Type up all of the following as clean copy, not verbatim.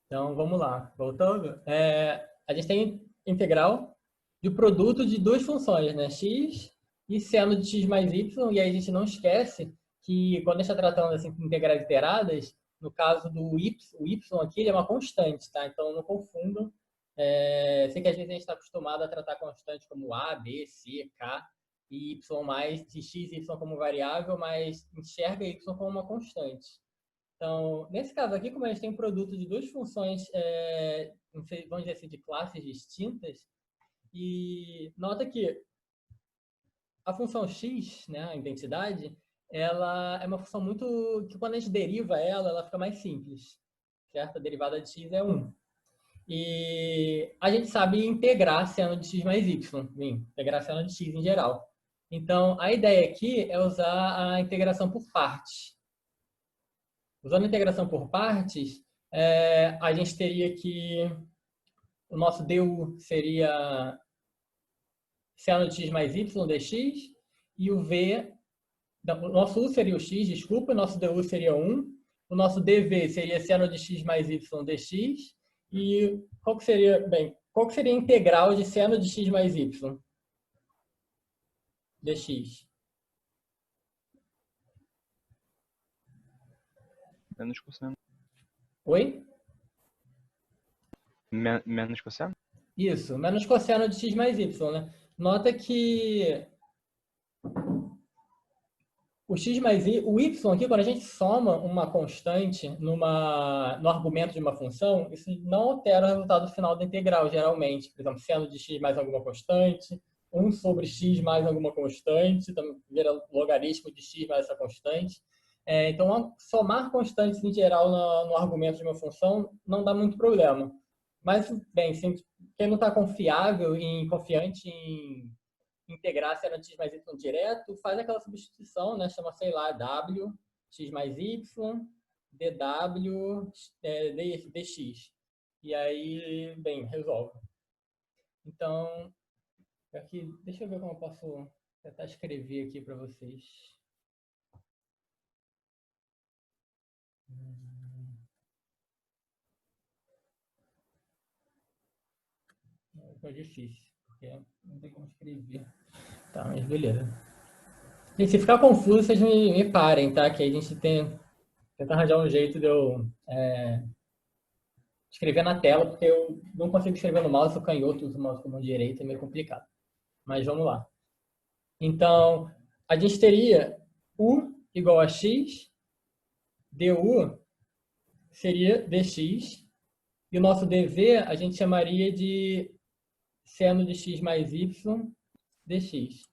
Então, vamos lá. Voltando. A gente tem integral de produto de duas funções, né? X e seno de x mais y. E aí a gente não esquece que quando a gente está tratando assim, de integrais iteradas, no caso do y, o y aqui ele é uma constante, tá? Então, não confundam. Sei que às vezes a gente está acostumado a tratar constantes como A, B, C, K e y mais, de x e y como variável, mas enxerga y como uma constante. Então, nesse caso aqui, como a gente tem um produto de duas funções, vamos dizer assim, de classes distintas, e nota que a função x, né, a identidade, ela é uma função muito que quando a gente deriva ela, ela fica mais simples, certo? A derivada de x é 1. E a gente sabe integrar seno de x mais y, integrar seno de x em geral. Então, a ideia aqui é usar a integração por partes. Usando a integração por partes, a gente teria que o nosso du seria seno de x mais y dx, e o v, o nosso u seria o x, desculpa, o nosso du seria 1, o nosso dv seria seno de x mais y dx, e qual que seria a integral de seno de x mais y dx? Menos cosseno. Oi? Menos cosseno? Isso, menos cosseno de x mais y, né? Nota que o x mais o y aqui, quando a gente soma uma constante no argumento de uma função, isso não altera o resultado final da integral, geralmente. Por exemplo, seno de x mais alguma constante, 1 sobre x mais alguma constante, também vira logaritmo de x mais essa constante. Então, somar constantes em geral no argumento de uma função não dá muito problema. Mas, bem, quem não está confiante em integrar seno de x mais y direto, faz aquela substituição, né? Chama, sei lá, w, x mais y, dw, dx. E aí, bem, resolve. Então, aqui, deixa eu ver como eu posso tentar escrever aqui para vocês. É difícil, porque não tem como escrever. Tá, mas beleza. E se ficar confuso, vocês me parem, tá? Que aí a gente tenta arranjar um jeito de eu escrever na tela, porque eu não consigo escrever no mouse, eu canhoto, uso o mouse com a mão direita, é meio complicado. Mas vamos lá. Então, a gente teria u igual a x, du seria dx, e o nosso dv a gente chamaria de seno de x mais y dx.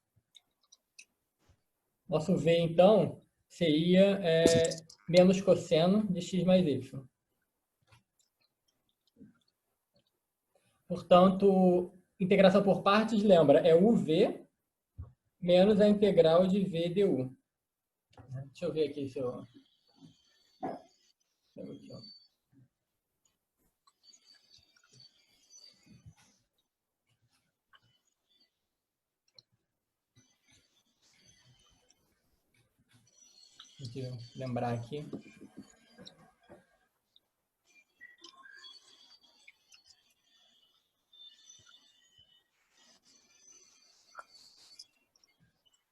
Nosso v, então, seria menos cosseno de x mais y. Portanto, integração por partes, lembra, é uv menos a integral de v du. Deixa eu ver aqui se eu... Deixa eu lembrar aqui.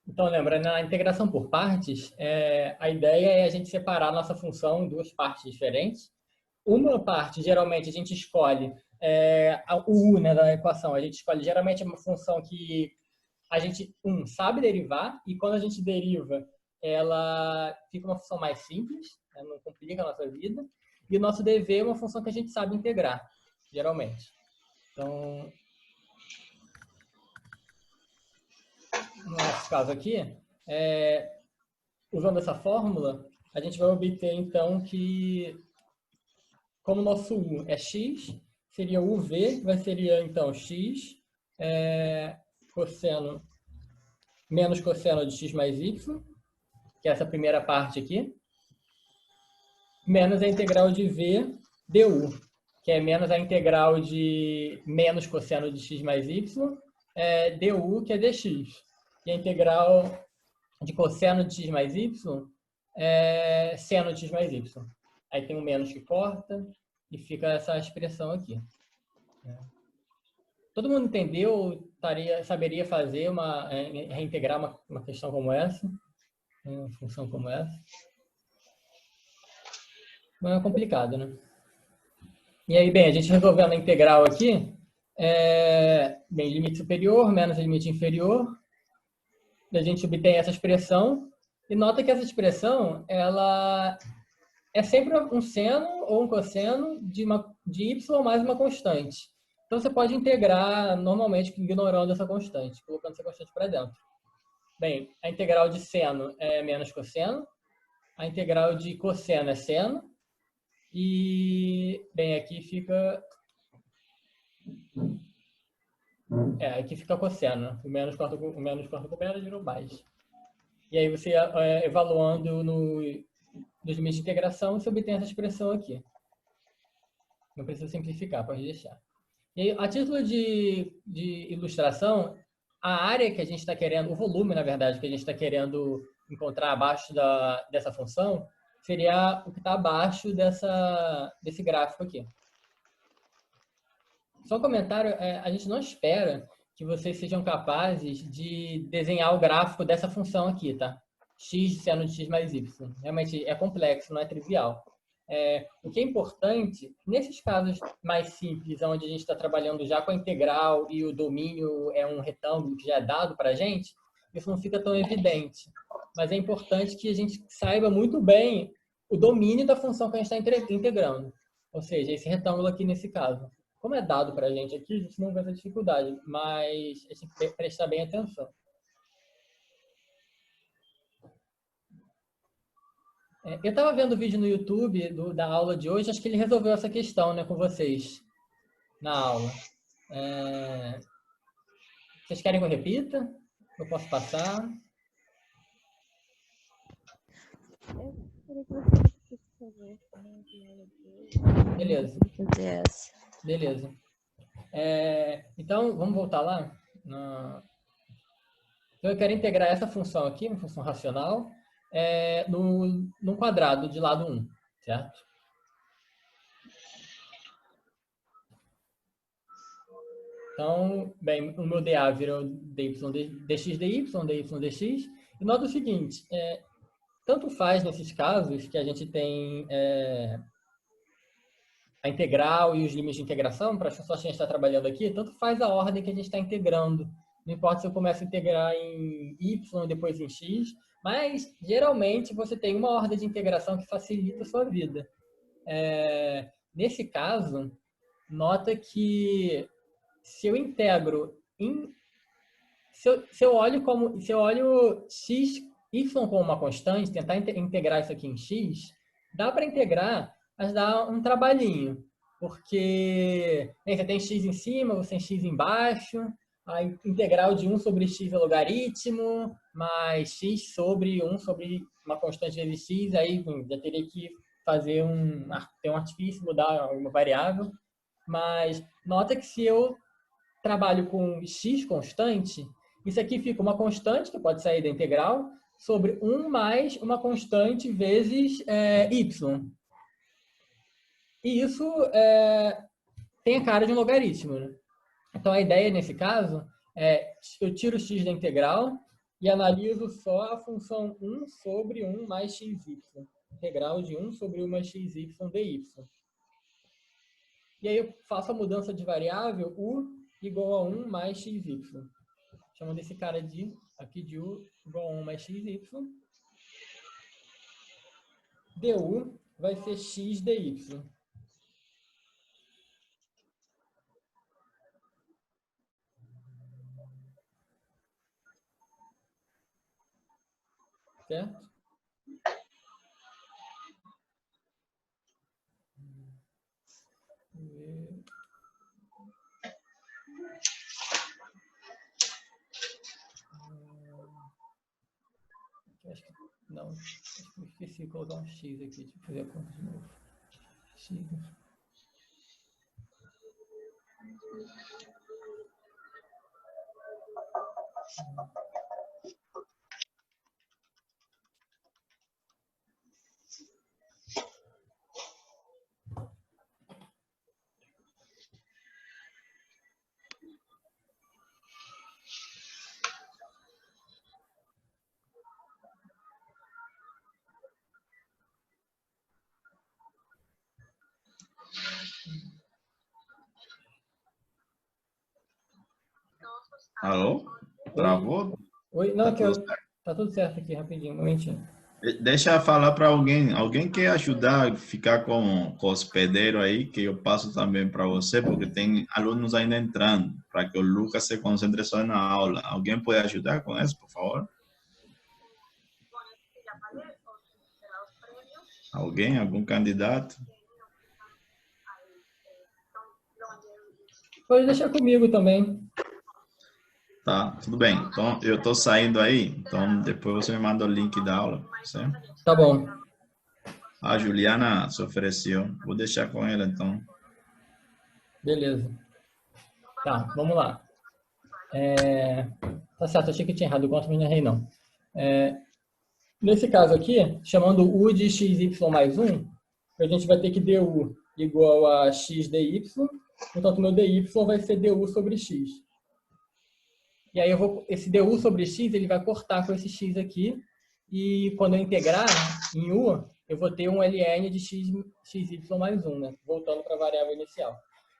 Então, lembra, na integração por partes, a ideia é a gente separar a nossa função em duas partes diferentes. Uma parte, geralmente, a gente escolhe o u, né, da equação. A gente escolhe, geralmente, uma função que a gente, sabe derivar, e quando a gente deriva, ela fica uma função mais simples, né, não complica a nossa vida. E o nosso dv é uma função que a gente sabe integrar, geralmente. Então, no nosso caso aqui, usando essa fórmula, a gente vai obter, então, que, como o nosso u é x, seria uv, seria, então, x cosseno menos cosseno de x mais y, que é essa primeira parte aqui, menos a integral de v du, que é menos a integral de menos cosseno de x mais y, du, que é dx. E a integral de cosseno de x mais y é seno de x mais y. Aí tem um menos que corta, e fica essa expressão aqui. Todo mundo entendeu? Saberia fazer reintegrar uma questão como essa? Uma função como essa? Não é complicado, né? E aí, bem, a gente resolvendo a integral aqui, bem, limite superior menos limite inferior, a gente obtém essa expressão, e nota que essa expressão, ela é sempre um seno ou um cosseno de y mais uma constante. Então, você pode integrar normalmente ignorando essa constante, colocando essa constante para dentro. Bem, a integral de seno é menos cosseno, a integral de cosseno é seno, e, bem, aqui fica cosseno. O menos corta com menos virou mais. E aí você, evaluando nos limites de integração, você obtém essa expressão aqui. Não precisa simplificar, pode deixar. E aí, a título de ilustração, a área que a gente está querendo, o volume, na verdade, que a gente está querendo encontrar abaixo dessa função, seria o que está abaixo desse gráfico aqui. Só um comentário, a gente não espera que vocês sejam capazes de desenhar o gráfico dessa função aqui, tá? X seno de x mais y. Realmente é complexo, não é trivial. O que é importante, nesses casos mais simples, onde a gente está trabalhando já com a integral e o domínio é um retângulo que já é dado para a gente, isso não fica tão evidente. Mas é importante que a gente saiba muito bem o domínio da função que a gente está integrando. Ou seja, esse retângulo aqui nesse caso. Como é dado para a gente aqui, a gente não vê essa dificuldade, mas a gente tem que prestar bem atenção. Eu estava vendo o vídeo no YouTube da aula de hoje, acho que ele resolveu essa questão, né, com vocês na aula. Vocês querem que eu repita? Eu posso passar? Beleza. Beleza. Então, vamos voltar lá. Então, eu quero integrar essa função aqui, uma função racional, num quadrado de lado 1, certo? Então, bem, o meu dA virou dx dy, dx. E nota o seguinte, tanto faz nesses casos que a gente tem a integral e os limites de integração, para as funções que a gente está trabalhando aqui, tanto faz a ordem que a gente está integrando. Não importa se eu começo a integrar em y e depois em x, mas geralmente você tem uma ordem de integração que facilita a sua vida. Nesse caso, nota que se eu integro se eu olho x, y como uma constante, tentar integrar isso aqui em x, dá para integrar, mas dá um trabalhinho, porque você tem x em cima, você tem x embaixo, a integral de 1 sobre x é logaritmo, mais x sobre 1 sobre uma constante vezes x, aí já teria que fazer ter um artifício, mudar uma variável, mas nota que se eu trabalho com x constante, isso aqui fica uma constante, que pode sair da integral, sobre 1 mais uma constante vezes y. E isso tem a cara de um logaritmo, né? Então, a ideia nesse caso eu tiro o x da integral e analiso só a função 1 sobre 1 mais xy. Integral de 1 sobre 1 mais xy dy. E aí eu faço a mudança de variável u igual a 1 mais xy. Chamando esse cara aqui de u igual a 1 mais xy. Du vai ser x dy. Certo? Acho que não, acho que eu esqueci de colocar um x aqui. Deixa eu fazer a conta de novo. X. Alô? Travou? Oi? Não, Tá aqui, tudo ó, certo? tá tudo certo aqui, rapidinho, um momentinho. Deixa eu falar para alguém. Alguém quer ajudar a ficar com o hospedeiro aí, que eu passo também para você, porque tem alunos ainda entrando, para que o Lucas se concentre só na aula. Alguém pode ajudar com isso, por favor? Alguém? Algum candidato? Pode deixar comigo também. Tá, tudo bem. Então, eu estou saindo aí, então depois você me manda o link da aula, certo? Tá bom. A Juliana se ofereceu. Vou deixar com ela, então. Beleza. Tá, vamos lá. Tá certo, achei que tinha errado o conto, mas não errei não. Nesse caso aqui, chamando u de xy mais 1, a gente vai ter que du igual a x dy, portanto, meu dy vai ser du sobre x. E aí esse du sobre x, ele vai cortar com esse x aqui, e quando eu integrar em u, eu vou ter um ln de xy mais 1, né? Voltando para a variável inicial.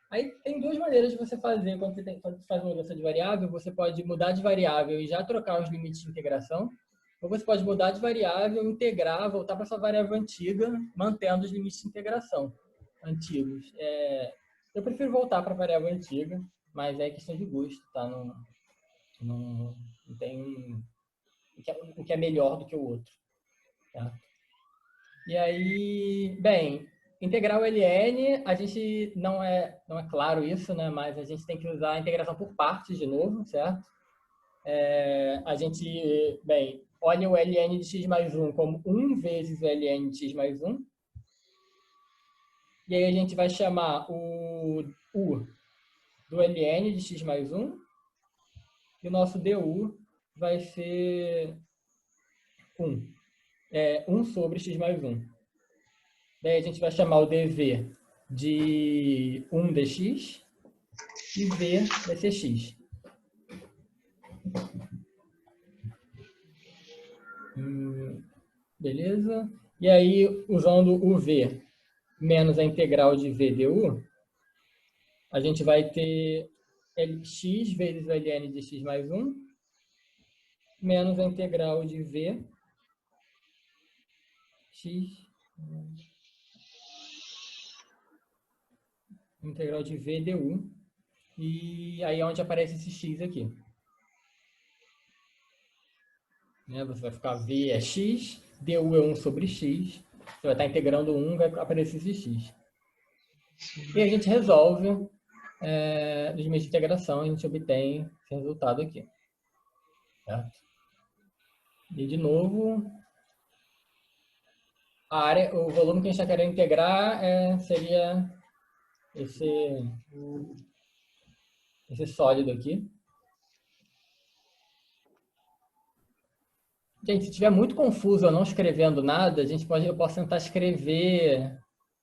Aí tem duas maneiras de você fazer, quando você faz uma mudança de variável, você pode mudar de variável e já trocar os limites de integração, ou você pode mudar de variável, integrar, voltar para sua variável antiga, mantendo os limites de integração antigos. Eu prefiro voltar para a variável antiga, mas é questão de gosto, tá? Não tem um que é melhor do que o outro. Tá? E aí, bem, integral ln, a gente não é claro isso, né? Mas a gente tem que usar a integração por partes de novo, certo? A gente, bem, olha o ln de x mais 1 como 1 vezes o ln de x mais 1. E aí a gente vai chamar o u do ln de x mais 1. E o nosso du vai ser 1. 1 sobre x mais 1. Daí a gente vai chamar o dv de 1 dx e v vai ser x. Beleza? E aí, usando o v menos a integral de v du, a gente vai ter x vezes o ln de x mais 1 menos a integral de v x integral de v du. E aí é onde aparece esse x aqui. Né? Você vai ficar v é x, du é 1 sobre x. Você vai estar integrando 1, vai aparecer esse x. E a gente resolve os limites de integração, a gente obtém esse resultado aqui. Certo? E de novo, a área, o volume que a gente está querendo integrar seria esse sólido aqui. Gente, se estiver muito confuso ou não escrevendo nada, eu posso tentar escrever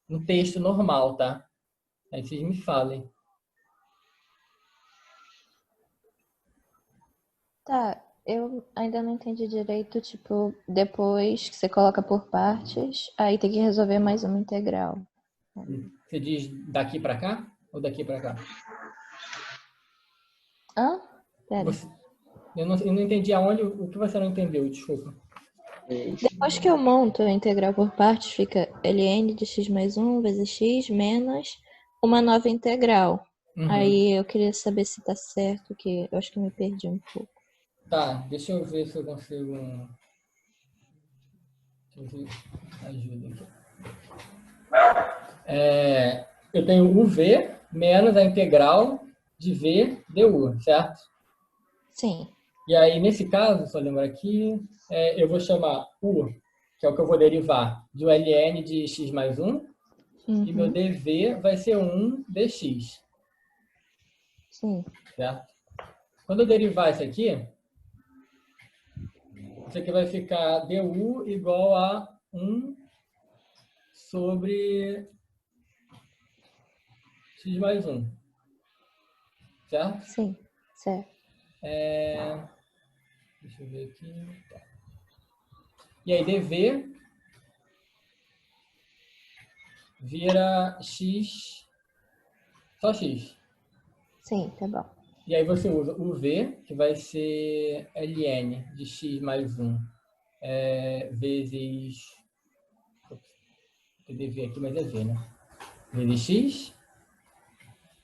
no texto normal, tá? Aí vocês me falem. Tá, eu ainda não entendi direito, tipo, depois que você coloca por partes, aí tem que resolver mais uma integral. Você diz daqui para cá ou daqui para cá? Hã? Pera. Eu não entendi aonde, o que você não entendeu, desculpa. Depois que eu monto a integral por partes, fica ln de x mais 1 vezes x menos uma nova integral. Uhum. Aí eu queria saber se tá certo, que eu acho que eu me perdi um pouco. Tá, deixa eu ver se eu consigo ajuda aqui. Eu tenho o v menos a integral de v du, certo? Sim. E aí, nesse caso, só lembrar aqui, eu vou chamar u, que é o que eu vou derivar, do ln de x mais 1, e meu dv vai ser 1 dx. Sim. Certo? Quando eu derivar isso aqui vai ficar du igual a 1 sobre x mais 1. Certo? Sim, certo. Deixa eu ver aqui. Tá. E aí, dv vira x, só x. Sim, tá bom. E aí você usa o v, que vai ser ln de x mais 1 vezes... Tem v aqui, mas é v, né? Vezes x,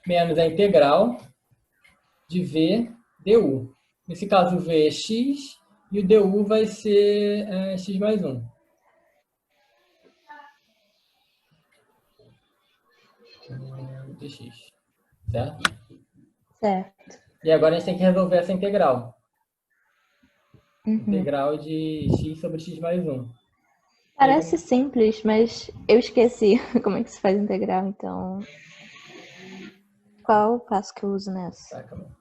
menos a integral de v du. Nesse caso, o v é x e o du vai ser x mais 1. De x, certo? Certo. E agora a gente tem que resolver essa integral. Uhum. Integral de x sobre x mais 1. Parece simples, mas eu esqueci como é que se faz integral, então... Qual o passo que eu uso nessa? Tá, calma.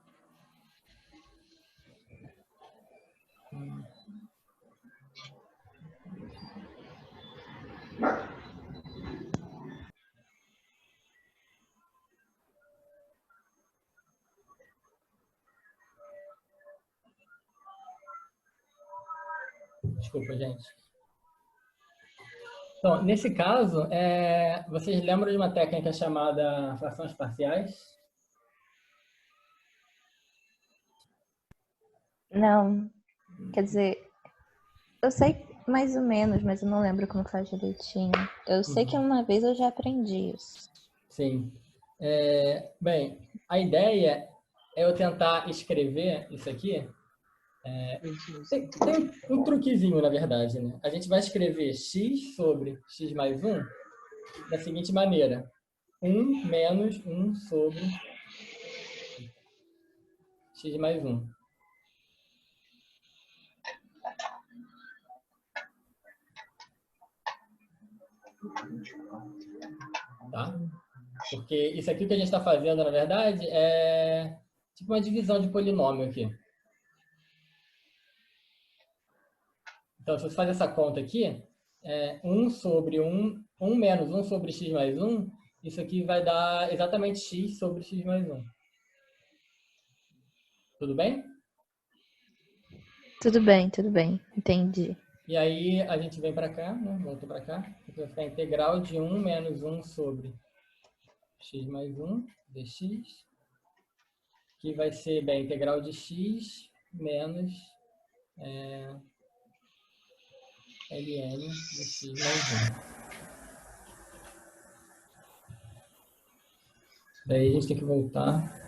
Desculpa, gente. Então, nesse caso, vocês lembram de uma técnica chamada frações parciais? Não, quer dizer, eu sei mais ou menos, mas eu não lembro como faz direitinho. Eu sei que uma vez eu já aprendi isso. Sim. Bem, a ideia é eu tentar escrever isso aqui. Tem um truquezinho, na verdade, né? A gente vai escrever x sobre x mais 1 da seguinte maneira. 1 menos 1 sobre x mais 1. Tá? Porque isso aqui que a gente está fazendo, na verdade, é tipo uma divisão de polinômio aqui. Então, se você faz essa conta aqui, 1 sobre 1 menos 1 sobre x mais 1, isso aqui vai dar exatamente x sobre x mais 1. Tudo bem? Tudo bem, entendi. E aí a gente vem para cá, né? Volta para cá. Aqui vai ficar a integral de 1 menos 1 sobre x mais 1 dx, que vai ser a integral de x menos ln de x mais 1. Daí a gente tem que voltar.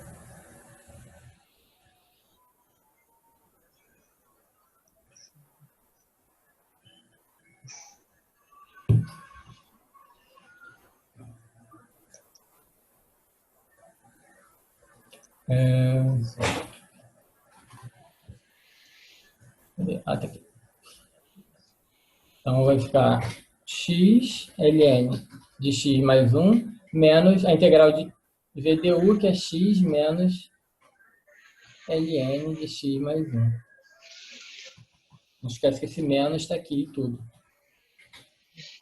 Tá aqui. Então vai ficar x ln de x mais 1 menos a integral de VDU, que é x menos ln de x mais 1. Não esquece que esse menos está aqui e tudo.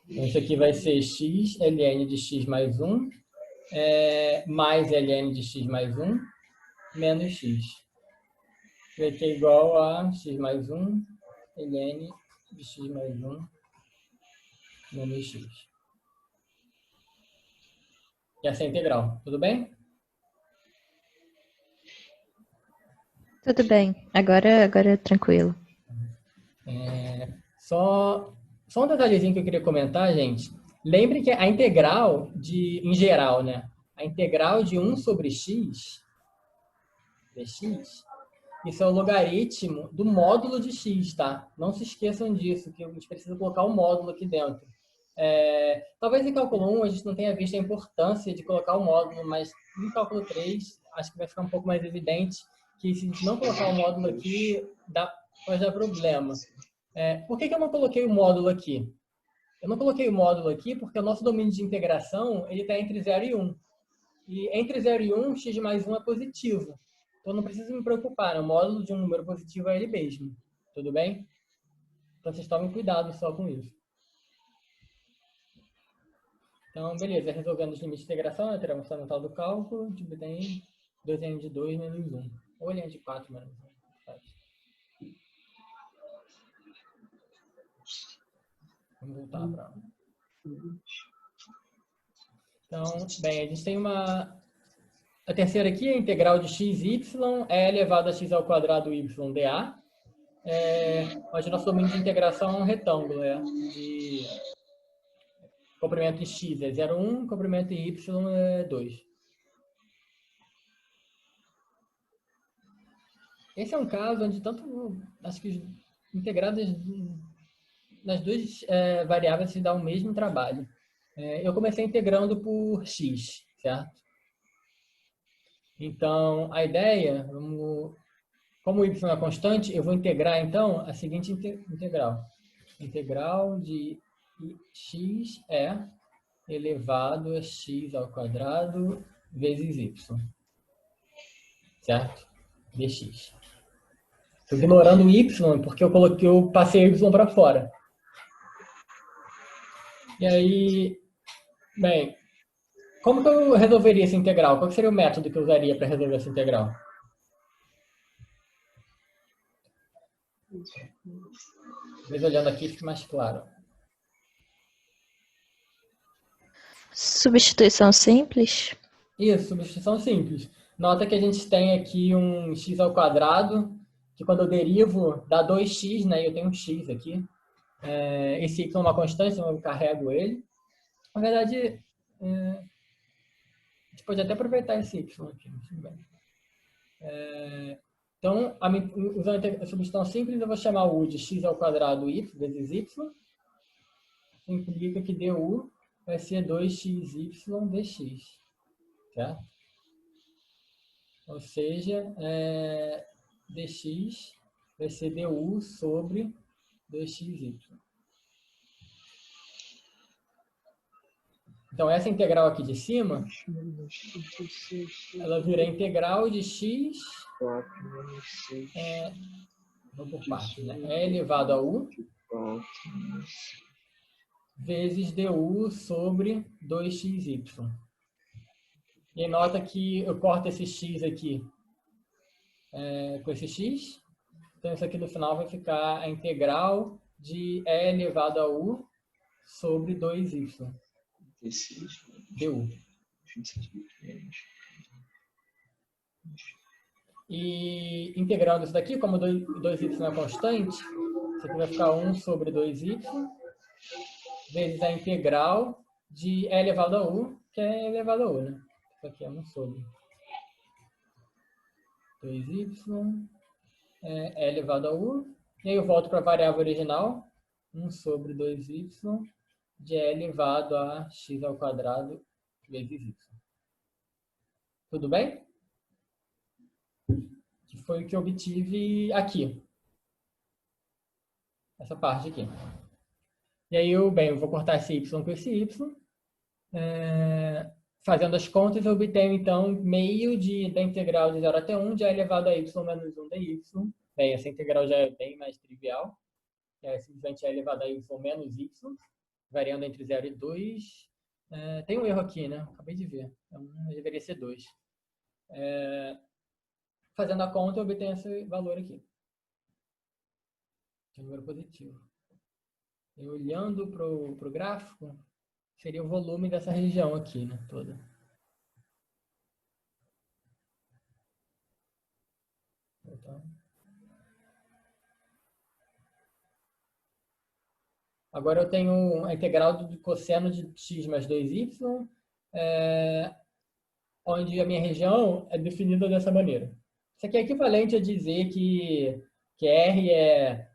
Então, isso aqui vai ser x ln de x mais 1 mais ln de x mais 1 menos x. Vai ter igual a x mais 1 ln de x mais 1 menos x. E essa é a integral, tudo bem? Tudo bem, agora é tranquilo. Só um detalhezinho que eu queria comentar, gente. Lembre que a integral em geral, né? A integral de 1 sobre x, dx, isso é o logaritmo do módulo de x, tá? Não se esqueçam disso, que a gente precisa colocar o módulo aqui dentro. Talvez em cálculo 1 a gente não tenha visto a importância de colocar o módulo, mas em cálculo 3 acho que vai ficar um pouco mais evidente que se a gente não colocar o módulo aqui, pode dar problema. Por que eu não coloquei o módulo aqui? Eu não coloquei o módulo aqui porque o nosso domínio de integração está entre 0 e 1. E entre 0 e 1, x mais 1 é positivo. Então, não preciso me preocupar. O módulo de um número positivo é ele mesmo. Tudo bem? Então, vocês tomem cuidado só com isso. Então, beleza. Resolvendo os limites de integração, a teoria fundamental do cálculo, tipo, tem 2n de 2 menos 1. Ou n de 4 menos 1. Vamos voltar para... Então, bem, a gente tem uma A terceira aqui é a integral de xy é elevado a x ao quadrado y dA, onde nosso domínio de integração é um retângulo, de comprimento de x é 0,1, comprimento de y é 2. Esse é um caso onde acho que integradas nas duas variáveis se dá o mesmo trabalho. Eu comecei integrando por x, certo? Então, a ideia, como o y é constante, eu vou integrar, então, a seguinte integral. Integral de x é elevado a x ao quadrado vezes y. Certo? Dx. Estou ignorando o y, porque eu passei o y para fora. E aí, bem, como que eu resolveria essa integral? Qual seria o método que eu usaria para resolver essa integral? Talvez olhando aqui fique mais claro. Substituição simples? Isso, substituição simples. Nota que a gente tem aqui um x ao quadrado, que quando eu derivo dá 2x, né? Eu tenho um x aqui. Esse y é uma constante, então eu carrego ele. Na verdade, a gente pode até aproveitar esse y aqui. Então, usando a substituição simples, eu vou chamar u de x ao quadrado y vezes y. Implica que du vai ser 2xy dx. Certo? Ou seja, dx vai ser du sobre 2xy. Então, essa integral aqui de cima, ela vira integral de x, vou por partes, né? É elevado a u vezes du sobre 2xy. E nota que eu corto esse x aqui com esse x. Então, isso aqui no final vai ficar a integral de e elevado a u sobre 2y. Du. E integrando isso daqui, como 2y é constante, isso aqui vai ficar 1 sobre 2y vezes a integral de e elevado a u, que é elevado a u, né? Isso aqui é 1 sobre 2y é elevado a u. E aí eu volto para a variável original, 1 sobre 2y de e elevado a x ao quadrado vezes y. Tudo bem? Que foi o que eu obtive aqui. Essa parte aqui. E aí eu vou cortar esse y com esse y. Fazendo as contas, eu obtenho, então, meio da integral de 0 até 1 de e elevado a y menos 1 dy. Bem, essa integral já é bem mais trivial. É simplesmente e elevado a y menos y, variando entre 0 e 2. Tem um erro aqui, né? Acabei de ver. Então, deveria ser 2. Fazendo a conta, eu obtenho esse valor aqui. Que é um número positivo. E olhando para o gráfico, seria o volume dessa região aqui, né? Toda. Então, agora eu tenho a integral do cosseno de x mais 2y, onde a minha região é definida dessa maneira. Isso aqui é equivalente a dizer que R é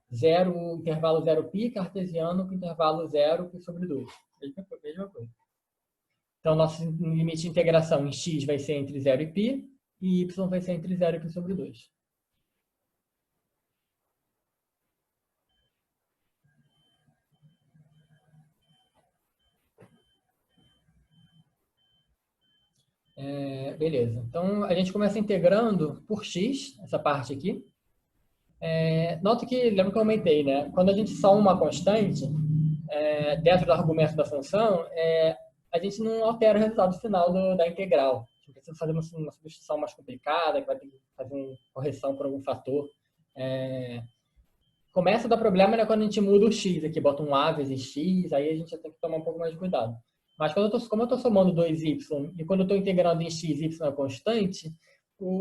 intervalo 0π cartesiano com intervalo 0 sobre 2. Mesma coisa. Então, nosso limite de integração em x vai ser entre 0 e π, e y vai ser entre 0 e π sobre 2. Beleza. Então, a gente começa integrando por x, essa parte aqui. Nota que, lembra que eu aumentei, né? Quando a gente soma uma constante, dentro do argumento da função, a gente não altera o resultado final da integral. A gente precisa fazer uma substituição mais complicada, que vai ter que fazer uma correção por algum fator. Começa a dar problema, né, quando a gente muda o x aqui, bota um a vezes x, aí a gente já tem que tomar um pouco mais de cuidado. Mas como eu estou somando 2y e quando eu estou integrando em x, y é constante,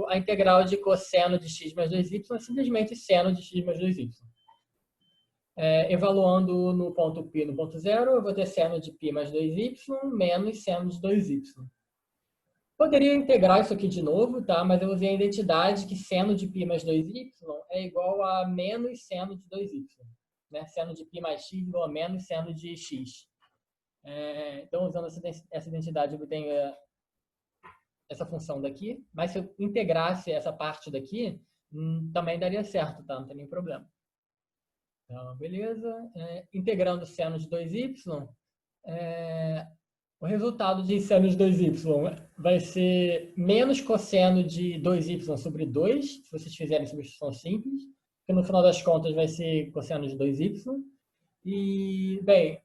a integral de cosseno de x mais 2y é simplesmente seno de x mais 2y. Evaluando no ponto π no ponto 0, eu vou ter seno de π mais 2y menos seno de 2y. Poderia integrar isso aqui de novo, tá? Mas eu usei a identidade que seno de π mais 2y é igual a menos seno de 2y. Né? Seno de π mais x igual a menos seno de x. Então, usando essa identidade, eu tenho essa função daqui. Mas se eu integrasse essa parte daqui, também daria certo, tá? Não tem nenhum problema. Então, beleza. Integrando seno de 2y, o resultado de seno de 2y vai ser menos cosseno de 2y sobre 2, se vocês fizerem substituição simples, que no final das contas vai ser cosseno de 2y. E, bem,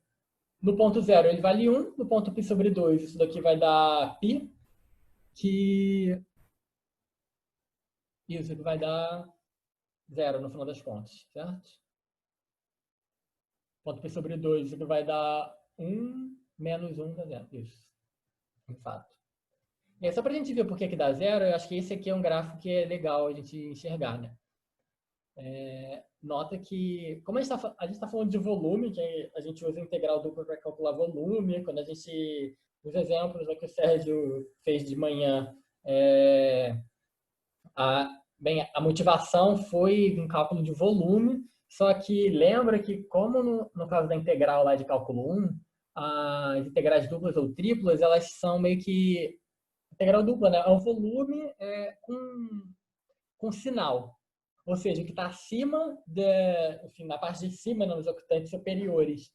no ponto 0 ele vale 1, no ponto π sobre 2 isso daqui vai dar π, que isso aqui vai dar 0 no final das contas, certo? Ponto π sobre 2, isso aqui vai dar 1 menos 1 dá 0. Isso, de fato. E aí, só para a gente ver por que dá 0, eu acho que esse aqui é um gráfico que é legal a gente enxergar, né? Nota que, como a gente está falando de volume, que a gente usa integral dupla para calcular volume, quando a gente, os exemplos que o Sérgio fez de manhã, a motivação foi um cálculo de volume, só que lembra que, como no caso da integral lá de cálculo 1, as integrais duplas ou triplas, elas são meio que integral dupla, né? É um volume com sinal. Ou seja, o que está acima, enfim, na parte de cima, nos octantes superiores,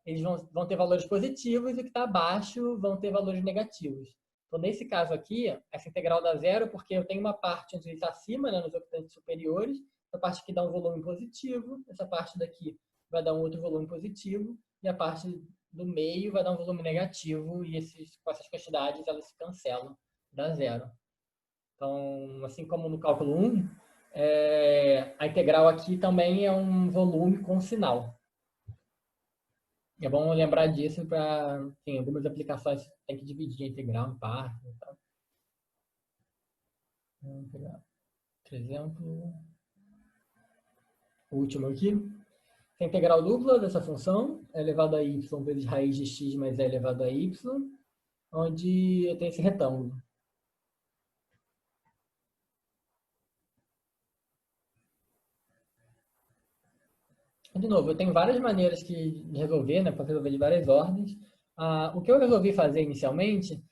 eles vão ter valores positivos e o que está abaixo vão ter valores negativos. Então, nesse caso aqui, essa integral dá 0 porque eu tenho uma parte onde ele está acima, né, nos octantes superiores, essa parte aqui dá um volume positivo, essa parte daqui vai dar um outro volume positivo, e a parte do meio vai dar um volume negativo, e com essas quantidades elas se cancelam, dá 0. Então, assim como no cálculo 1, a integral aqui também é um volume com sinal. É bom lembrar disso para, enfim, algumas aplicações tem que dividir a integral em partes. Então. Vamos pegar, por exemplo, o último aqui. A integral dupla dessa função é elevado a y vezes raiz de x mais é elevado a y, onde eu tenho esse retângulo. De novo, eu tenho várias maneiras de resolver, né? Posso resolver de várias ordens. O que eu resolvi fazer inicialmente,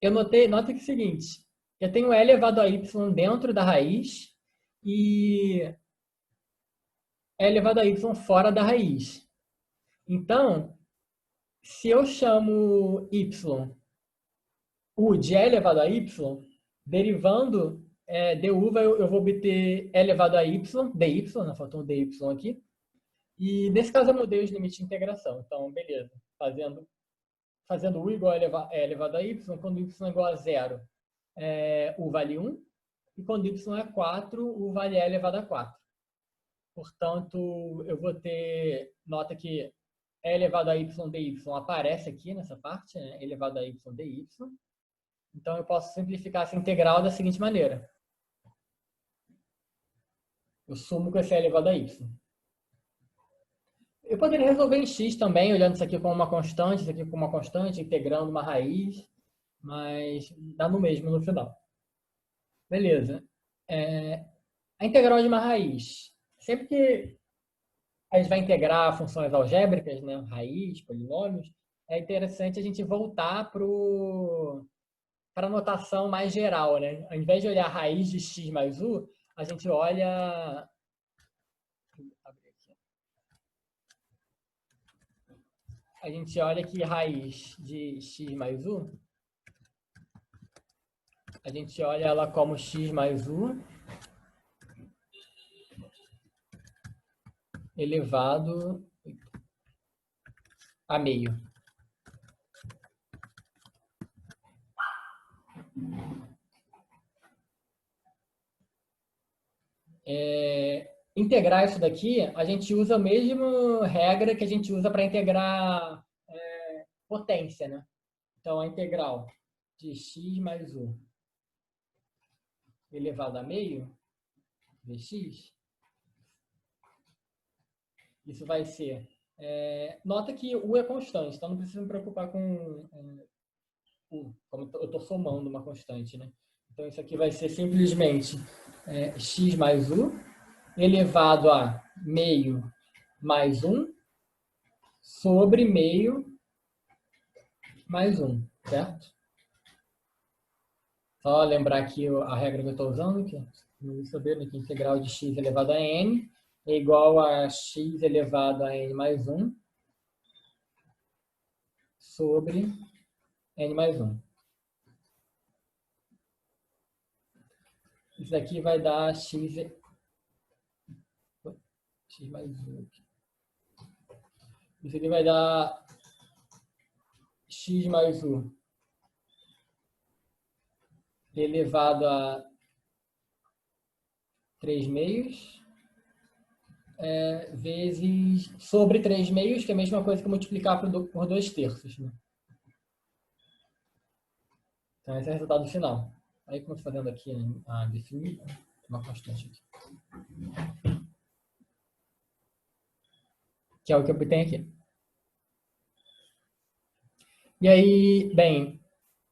eu nota que é o seguinte, eu tenho e elevado a y dentro da raiz e e elevado a y fora da raiz. Então, se eu chamo y u de e elevado a y, derivando du, eu vou obter e elevado a y, dy, né? Faltou um dy aqui. E nesse caso eu mudei os limites de integração. Então, beleza. Fazendo u igual a e elevado a y, quando y é igual a 0, u vale 1. E quando y é 4, u vale e elevado a 4. Portanto, eu vou ter, nota que e elevado a y dy aparece aqui nessa parte, né? E elevado a y dy. Então, eu posso simplificar essa integral da seguinte maneira. Eu sumo com esse e elevado a y. Eu poderia resolver em x também, olhando isso aqui como uma constante, isso aqui como uma constante, integrando uma raiz, mas dá no mesmo no final. Beleza. A integral de uma raiz. Sempre que a gente vai integrar funções algébricas, né, raiz, polinômios, é interessante a gente voltar para a notação mais geral, né? Ao invés de olhar a raiz de x mais u, a gente olha... A gente olha que raiz de x mais u, a gente olha ela como x mais u elevado a meio. Em integrar isso daqui, a gente usa a mesma regra que a gente usa para integrar potência, né? Então, a integral de x mais 1 elevado a meio dx, isso vai ser... nota que u é constante, então não precisa me preocupar com u, como eu estou somando uma constante, né? Então, isso aqui vai ser simplesmente x mais u elevado a meio mais 1 sobre meio mais 1, certo? Só lembrar aqui a regra que eu estou usando, que não saber, né, que integral de x elevado a n é igual a x elevado a n mais 1 sobre n mais 1. Isso aqui vai dar x mais 1. Isso aqui vai dar x mais 1 elevado a 3 meios vezes sobre 3 meios, que é a mesma coisa que multiplicar por 2 terços. Né? Então, esse é o resultado final. Aí, como eu estou fazendo aqui, definir uma constante aqui. Que é o que eu obtenho aqui. E aí, bem,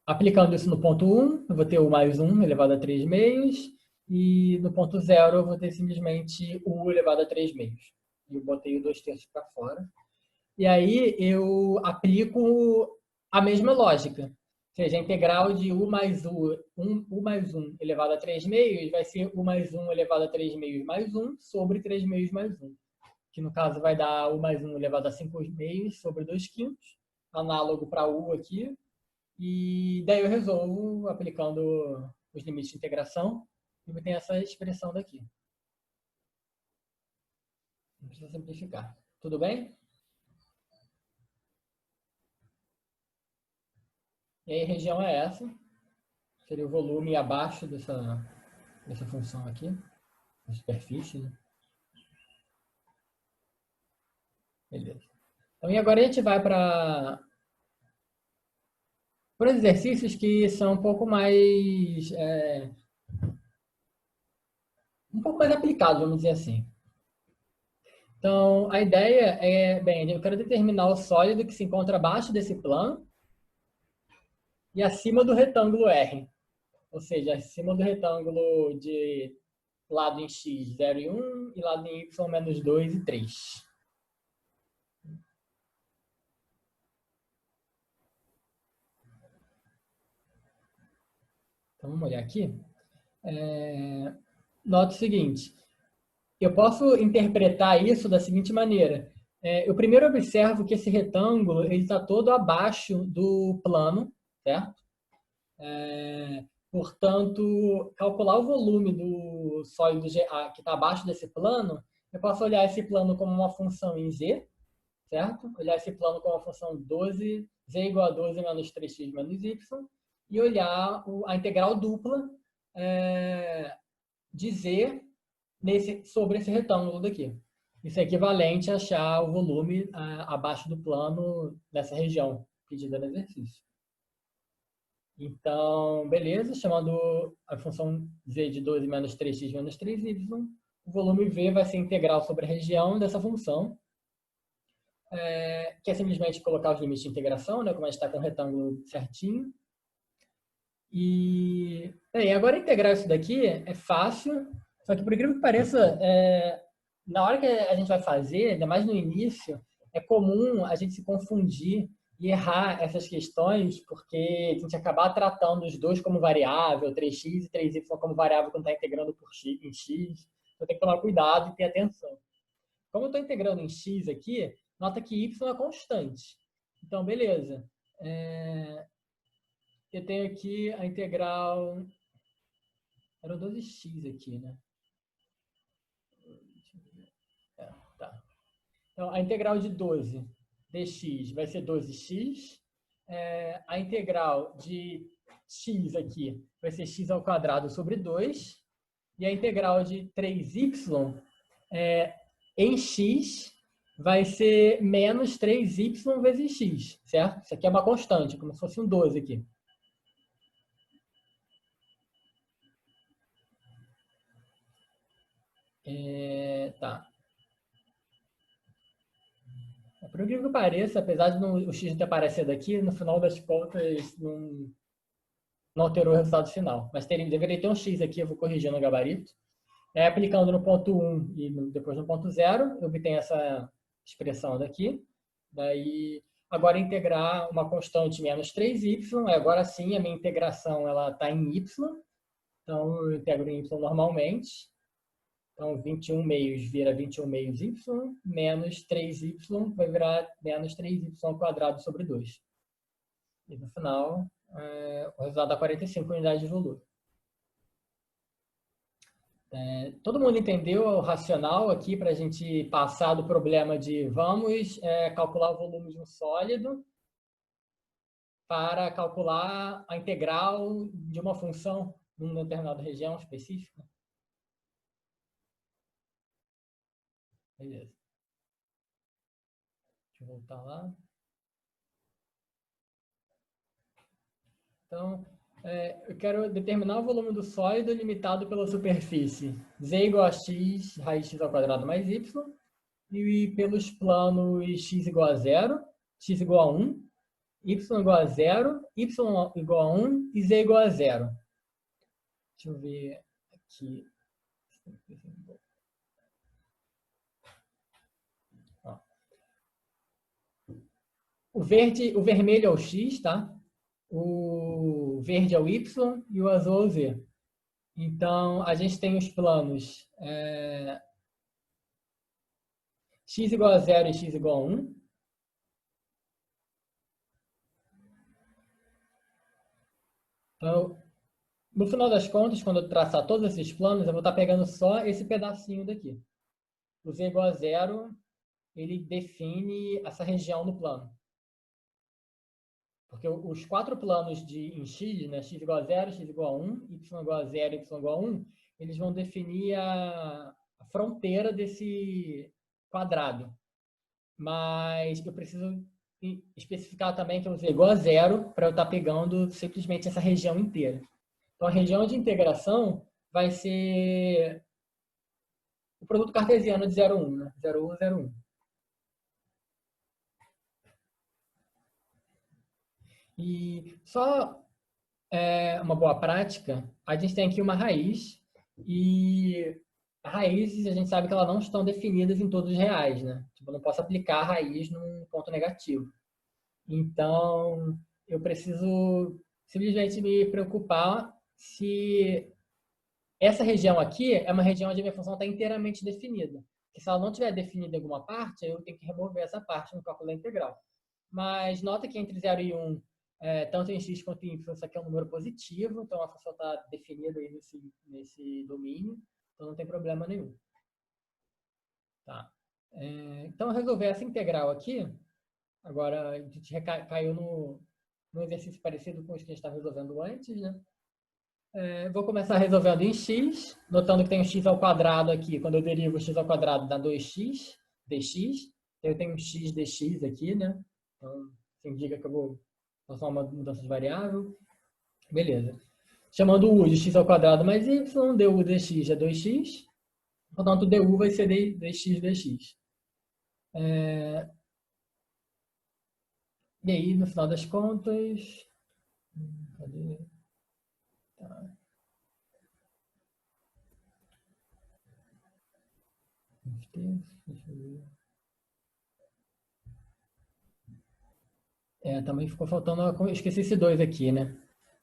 aplicando isso no ponto 1, eu vou ter o mais 1 elevado a 3 meios. E no ponto 0, eu vou ter simplesmente u elevado a 3 meios. E eu botei o 2 terços para fora. E aí, eu aplico a mesma lógica. Ou seja, a integral de u mais 1 elevado a 3 meios vai ser u mais 1 elevado a 3 meios mais 1 sobre 3 meios mais 1. Que no caso vai dar u mais 1 elevado a 5 meios sobre 2 quintos. Análogo para u aqui. E daí eu resolvo aplicando os limites de integração. E tem essa expressão daqui. Não precisa simplificar. Tudo bem? E aí a região é essa. Seria o volume abaixo dessa função aqui. A superfície, né? Beleza. Então, e agora a gente vai para exercícios que são um pouco mais aplicados, vamos dizer assim. Então, a ideia é, bem, eu quero determinar o sólido que se encontra abaixo desse plano e acima do retângulo R. Ou seja, acima do retângulo de lado em x, 0 e 1, e lado em y, menos 2 e 3. Então, vamos olhar aqui. Nota o seguinte. Eu posso interpretar isso da seguinte maneira. Eu primeiro observo que esse retângulo está todo abaixo do plano, certo? Portanto, calcular o volume do sólido GA que está abaixo desse plano, eu posso olhar esse plano como uma função em z, certo? Olhar esse plano como uma função 12, z igual a 12 menos 3x menos y, e olhar a integral dupla de z sobre esse retângulo daqui. Isso é equivalente a achar o volume abaixo do plano nessa região pedida no exercício. Então, beleza, chamando a função z de 12 menos 3x menos 3y, o volume v vai ser integral sobre a região dessa função, que é simplesmente colocar os limites de integração, né, como a gente está com o retângulo certinho. E agora integrar isso daqui é fácil, só que por incrível que pareça, na hora que a gente vai fazer, ainda mais no início, é comum a gente se confundir e errar essas questões, porque a gente acabar tratando os dois como variável, 3x e 3y como variável quando está integrando em x. Então tem que tomar cuidado e ter atenção. Como eu estou integrando em x aqui, nota que y é constante. Então, beleza. Eu tenho aqui a integral... Era 12x aqui, né? Tá. Então, a integral de 12 dx vai ser 12x. A integral de x aqui vai ser x ao quadrado sobre 2. E a integral de 3y em x vai ser menos 3y vezes x, certo? Isso aqui é uma constante, como se fosse um 12 aqui. Tá. Por incrível que pareça, apesar de o x ter aparecido aqui, no final das contas não alterou o resultado final. Mas deveria ter um x aqui, eu vou corrigir no gabarito. Aplicando no ponto 1 e depois no ponto 0, eu obtenho essa expressão daqui. Daí, agora integrar uma constante menos 3y, agora sim a minha integração está em y, então eu integro em y normalmente. Então 21 meios vira 21 meios y, menos 3y vai virar menos 3y ao quadrado sobre 2. E no final, o resultado dá 45 unidades de volume. Todo mundo entendeu o racional aqui para a gente passar do problema de vamos calcular o volume de um sólido para calcular a integral de uma função numa determinada região específica? Beleza. Deixa eu voltar lá. Então, eu quero determinar o volume do sólido limitado pela superfície z igual a x, raiz x ao quadrado mais y, e pelos planos x igual a 0, x igual a 1, y igual a 0, y igual a 1 e z igual a 0. Deixa eu ver aqui. O vermelho é o x, tá? O verde é o y e o azul é o z. Então, a gente tem os planos x igual a 0 e x igual a 1. Então, no final das contas, quando eu traçar todos esses planos, eu vou estar pegando só esse pedacinho daqui. O z igual a 0, ele define essa região no plano. Porque os 4 planos em x, né, x igual a 0, x igual a 1, y igual a 0, y igual a 1, eles vão definir a fronteira desse quadrado. Mas eu preciso especificar também que eu z igual a 0 para eu estar pegando simplesmente essa região inteira. Então, a região de integração vai ser o produto cartesiano de 0, 1, né? 0, 1, 0, 1. E só uma boa prática, a gente tem aqui uma raiz, e as raízes a gente sabe que elas não estão definidas em todos os reais, né? Tipo, eu não posso aplicar a raiz num ponto negativo. Então, eu preciso simplesmente me preocupar se essa região aqui é uma região onde a minha função está inteiramente definida. Porque se ela não estiver definida em alguma parte, eu tenho que remover essa parte no cálculo da integral. Mas nota que entre 0 e 1, tanto em x quanto em y, isso aqui é um número positivo, então a função está definida aí nesse domínio, então não tem problema nenhum. Tá. Então, resolver essa integral aqui, agora a gente caiu num exercício parecido com os que a gente estava resolvendo antes, né? Vou começar resolvendo em x, notando que tem um x ao quadrado aqui, quando eu derivo o x ao quadrado dá 2x dx, eu tenho um x dx aqui, né? Então, isso indica que eu vou fazer uma mudança de variável. Beleza. Chamando o u de x ao quadrado mais y, du dx é 2x, portanto, du vai ser dx dx. E aí, no final das contas... Cadê? Tá. Deixa eu ver. Também ficou faltando... Eu esqueci esse 2 aqui, né?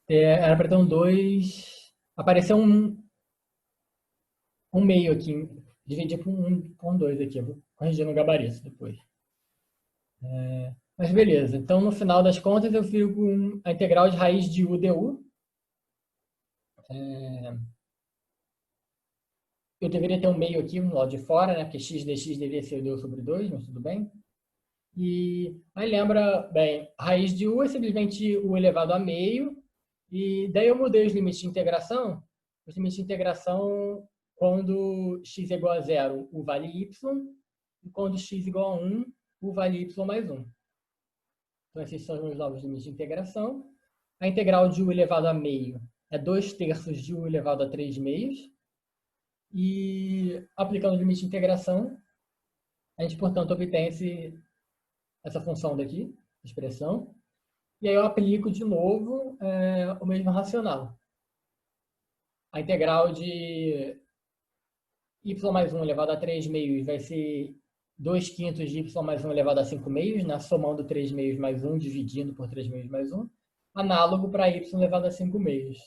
Era para ter um 2... Apareceu um meio aqui. Dividir por 2 aqui. Eu vou corrigir no gabarito depois. Mas beleza. Então, no final das contas, eu fico com a integral de raiz de u du. Eu deveria ter um meio aqui no lado de fora, né? Porque x dx deveria ser du sobre 2, mas tudo bem. E aí lembra, bem, a raiz de u é simplesmente u elevado a meio. E daí eu mudei os limites de integração. Os limites de integração quando x é igual a 0, u vale y, e quando x é igual a 1, u vale y mais 1. Então, esses são os meus novos limites de integração. A integral de u elevado a meio é 2/3 de u elevado a 3 meios. E aplicando o limite de integração, a gente, portanto, obtém essa função daqui, expressão. E aí eu aplico de novo o mesmo racional. A integral de y mais 1 elevado a 3 meios vai ser 2/5 de y mais 1 elevado a 5 meios, né? Somando 3 meios mais 1, dividindo por 3 meios mais 1. Análogo para y elevado a 5 meios.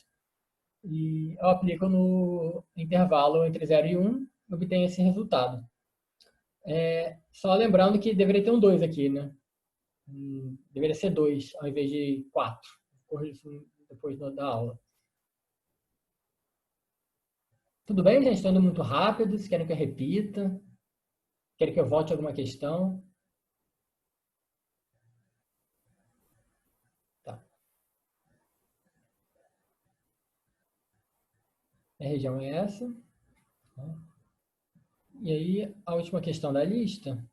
E eu aplico no intervalo entre 0 e 1, obtenho esse resultado. Só lembrando que deveria ter um 2 aqui, né? Deveria ser 2 ao invés de 4. Corrigir isso depois da aula. Tudo bem, gente? Estou indo muito rápido. Se querem que eu repita? Querem que eu volte a alguma questão? Tá. A região é essa. E aí, a última questão da lista.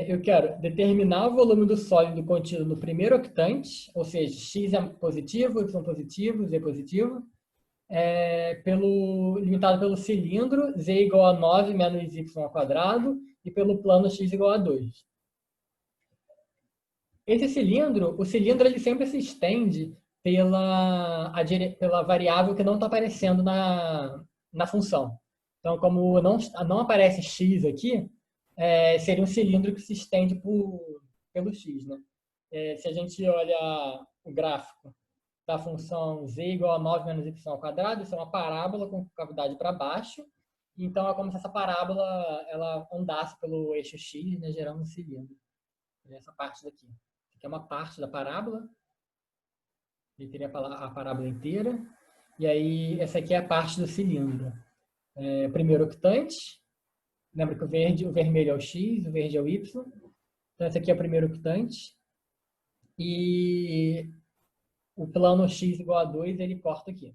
Eu quero determinar o volume do sólido contido no primeiro octante, ou seja, x é positivo, y positivo, z positivo, limitado pelo cilindro, z igual a 9 menos y ao quadrado, e pelo plano x igual a 2. Esse cilindro, o cilindro ele sempre se estende pela variável que não está aparecendo na função. Então, como não aparece x aqui, seria um cilindro que se estende pelo x, né? Se a gente olha o gráfico da função z igual a 9 menos y ao quadrado, isso é uma parábola com cavidade para baixo. Então, é como se essa parábola ela andasse pelo eixo x, né, gerando um cilindro. Essa parte daqui. Aqui é uma parte da parábola. Ele teria a parábola inteira. E aí, essa aqui é a parte do cilindro. Primeiro octante. Lembra que o vermelho é o x, o verde é o y. Então, esse aqui é o primeiro octante. E o plano x igual a 2, ele corta aqui.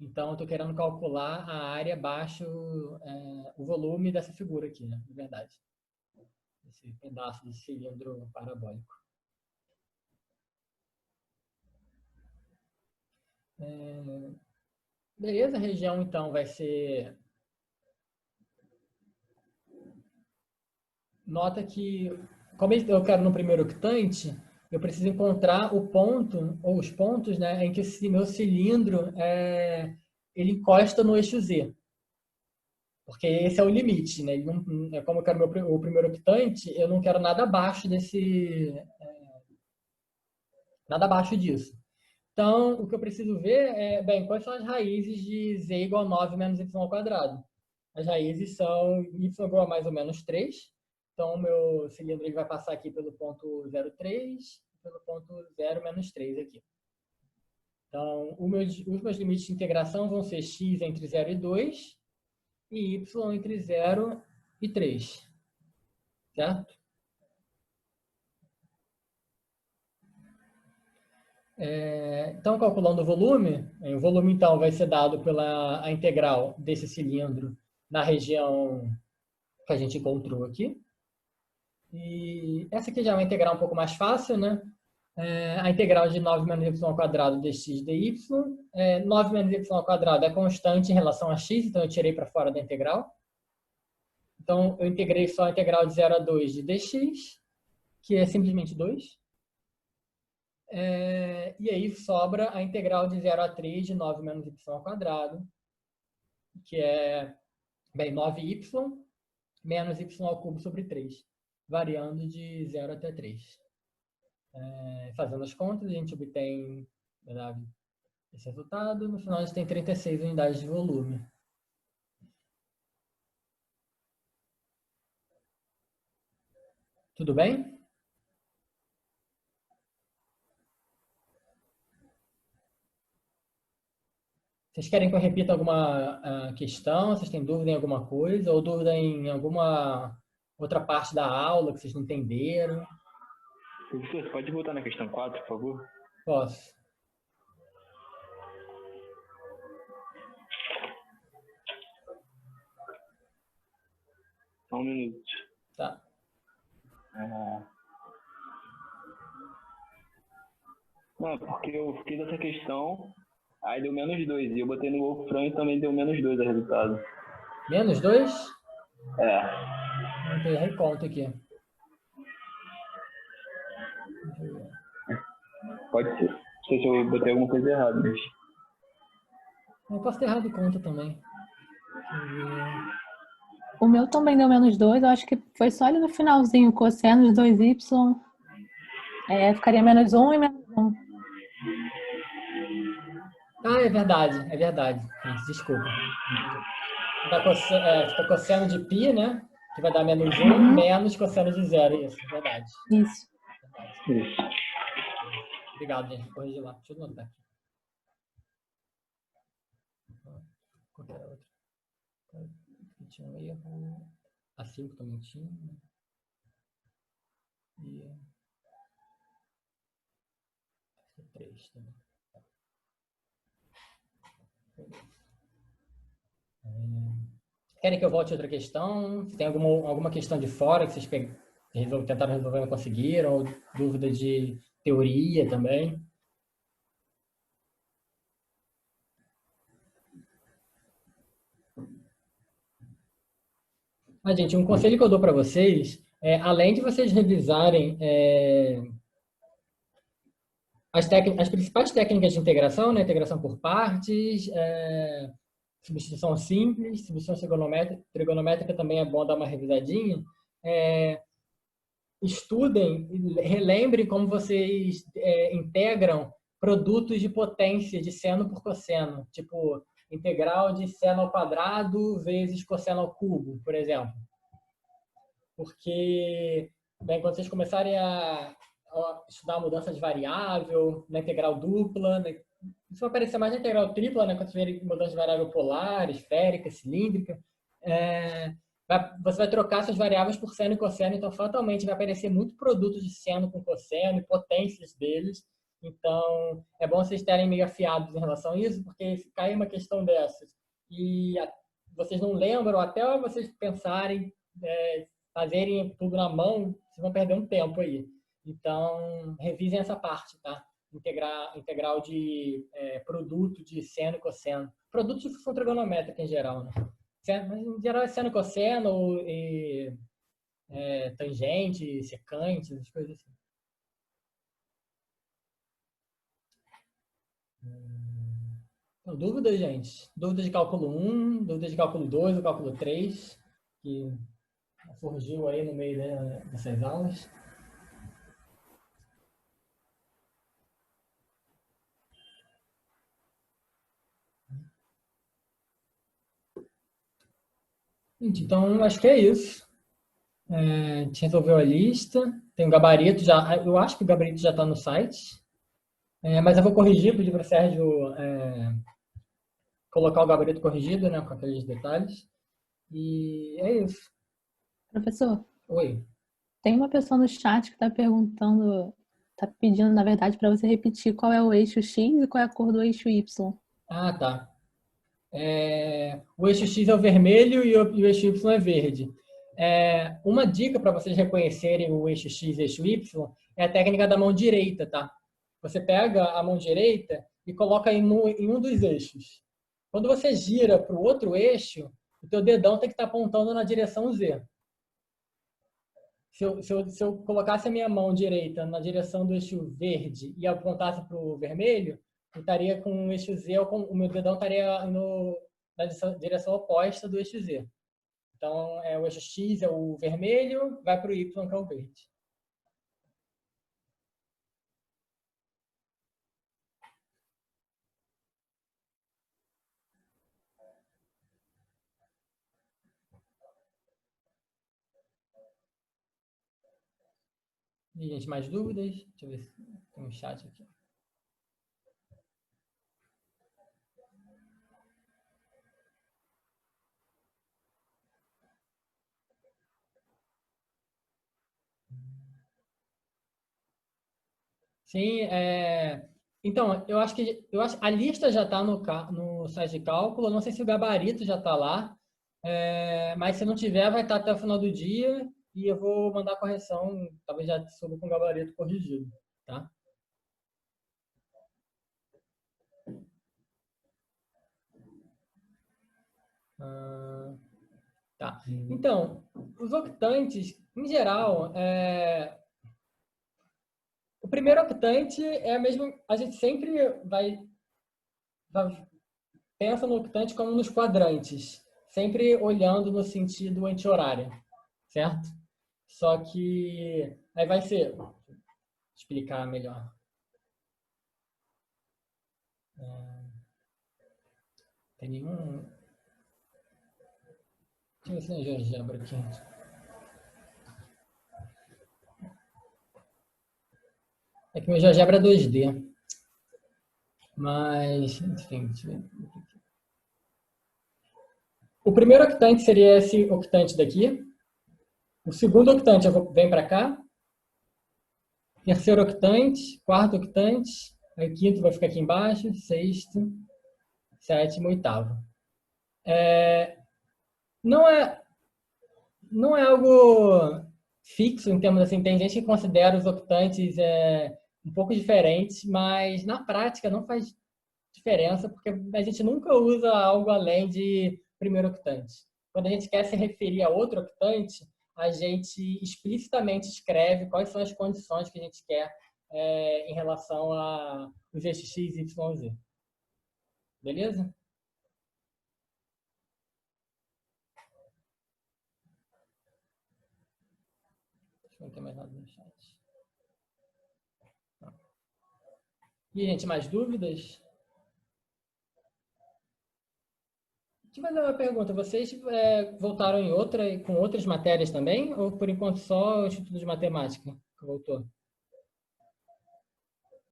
Então, eu estou querendo calcular a área abaixo, o volume dessa figura aqui, né? Na verdade. Esse pedaço de cilindro parabólico. Beleza, a região, então, vai ser... Nota que, como eu quero no primeiro octante, eu preciso encontrar o ponto, ou os pontos, né, em que esse meu cilindro ele encosta no eixo Z. Porque esse é o limite, né? Como eu quero o primeiro octante, eu não quero nada abaixo nada abaixo disso. Então, o que eu preciso ver quais são as raízes de Z igual a 9 menos y ao quadrado. As raízes são y igual a mais ou menos 3. Então, o meu cilindro ele vai passar aqui pelo ponto 0,3 e pelo ponto 0 menos 3 aqui. Então, os meus limites de integração vão ser x entre 0 e 2 e y entre 0 e 3. Certo? Então, calculando o volume então vai ser dado pela integral desse cilindro na região que a gente encontrou aqui. E essa aqui já é uma integral um pouco mais fácil, né? A integral de 9 menos y ao quadrado dx dy. 9 menos y ao quadrado é constante em relação a x, então eu tirei para fora da integral. Então, eu integrei só a integral de 0 a 2 de dx, que é simplesmente 2. E aí sobra a integral de 0 a 3 de 9 menos y ao quadrado, que é 9y menos y ao cubo sobre 3, variando de 0 até 3. Fazendo as contas, a gente obtém esse resultado. No final, a gente tem 36 unidades de volume. Tudo bem? Vocês querem que eu repita alguma questão? Vocês têm dúvida em alguma coisa? Ou dúvida em alguma outra parte da aula que vocês não entenderam? Professor, você pode voltar na questão 4, por favor? Posso. Só um minuto. Tá. Não, porque eu fiz essa questão, aí deu -2. E eu botei no Wolfram e também deu -2 o resultado. -2? É. Não tem reconto aqui. Pode ser. Não sei se eu botei alguma coisa errada, mas... Eu posso ter errado conta também. Deixa eu ver. O meu também deu -2, eu acho que foi só ali no finalzinho, cosseno de 2y. Ficaria -1 e -1. Ah, é verdade, é verdade. Gente, desculpa. Fica cosseno de π, né? Que vai dar -1 menos cosseno de 0. Isso, é verdade. Isso. Verdade. Isso. Obrigado, gente. Corrigi lá. Deixa eu anotar aqui. Qual que era a outra? Tinha um erro. A 5 também tinha. E a 3 também. Querem que eu volte a outra questão? Se tem alguma questão de fora que vocês tentaram resolver e não conseguiram? Ou dúvida de teoria também? Gente, um conselho que eu dou para vocês é, além de vocês revisarem as principais técnicas de integração, né? Integração por partes, substituição simples, substituição trigonométrica também é bom dar uma revisadinha. Estudem e relembrem como vocês integram produtos de potência de seno por cosseno, tipo integral de seno ao quadrado vezes cosseno ao cubo, por exemplo. Porque quando vocês começarem a estudar a mudança de variável, na integral dupla, né? Isso vai aparecer mais na integral tripla, né? Quando tiver mudança de variável polar, esférica, cilíndrica. Você vai trocar essas variáveis por seno e cosseno, então fatalmente vai aparecer muito produto de seno com cosseno e potências deles. Então, é bom vocês estarem meio afiados em relação a isso, porque se cair uma questão dessas e vocês não lembram, até vocês pensarem, fazerem tudo na mão, vocês vão perder um tempo aí. Então, revisem essa parte, tá? Integral de produto de seno e cosseno. Produto de função trigonométrica em geral, né? Mas em geral é seno e cosseno, tangente, secante, essas coisas assim. Então, dúvidas, gente? Dúvidas de cálculo 1, dúvidas de cálculo 2 ou cálculo 3, que surgiu aí no meio dessas aulas. Gente, então, acho que é isso. A gente resolveu a lista. Tem o gabarito já. Eu acho que o gabarito já está no site. Mas eu vou corrigir, pedir para o Sérgio colocar o gabarito corrigido, né, com aqueles detalhes. E é isso. Professor, Oi. tem uma pessoa no chat que está perguntando, está pedindo, na verdade, para você repetir qual é o eixo X e qual é a cor do eixo Y. Ah, tá. O eixo X é o vermelho e o eixo Y é verde. Uma dica para vocês reconhecerem o eixo X e o eixo Y é a técnica da mão direita, tá? Você pega a mão direita e coloca em um dos eixos. Quando você gira para o outro eixo, o teu dedão tem que estar apontando na direção Z. Se eu colocasse a minha mão direita na direção do eixo verde e apontasse para o vermelho, eu estaria com o eixo Z, o meu dedão estaria na direção oposta do eixo Z. Então, o eixo X é o vermelho, vai para o Y, que é o verde. E, gente, mais dúvidas? Deixa eu ver se tem um chat aqui. Sim, então, eu acho que a lista já está no site de cálculo, não sei se o gabarito já está lá. Mas se não tiver, vai estar até o final do dia e eu vou mandar a correção, talvez já suba com o gabarito corrigido, tá? Tá. Então, os octantes, em geral, o primeiro octante é mesmo, a gente sempre vai pensa no octante como nos quadrantes, sempre olhando no sentido anti-horário, certo? Só que aí vai ser, vou explicar melhor. Tem nenhum. Deixa eu ver se tem GeoGebra aqui. É que meu GeoGebra é 2D. Mas, enfim, deixa eu ver. O primeiro octante seria esse octante daqui. O segundo octante vem para cá. Terceiro octante, quarto octante. Aí quinto vai ficar aqui embaixo. Sexto, sétimo, oitavo. Não é algo fixo em termos assim. Tem gente que considera os octantes um pouco diferentes, mas na prática não faz diferença, porque a gente nunca usa algo além de primeiro octante. Quando a gente quer se referir a outro octante, a gente explicitamente escreve quais são as condições que a gente quer em relação a os eixos x, y, z. Beleza? Deixa eu não ter mais nada no chat. E, gente, mais dúvidas? Deixa eu fazer uma pergunta. Vocês voltaram com outras matérias também? Ou, por enquanto, só o Instituto de Matemática que voltou?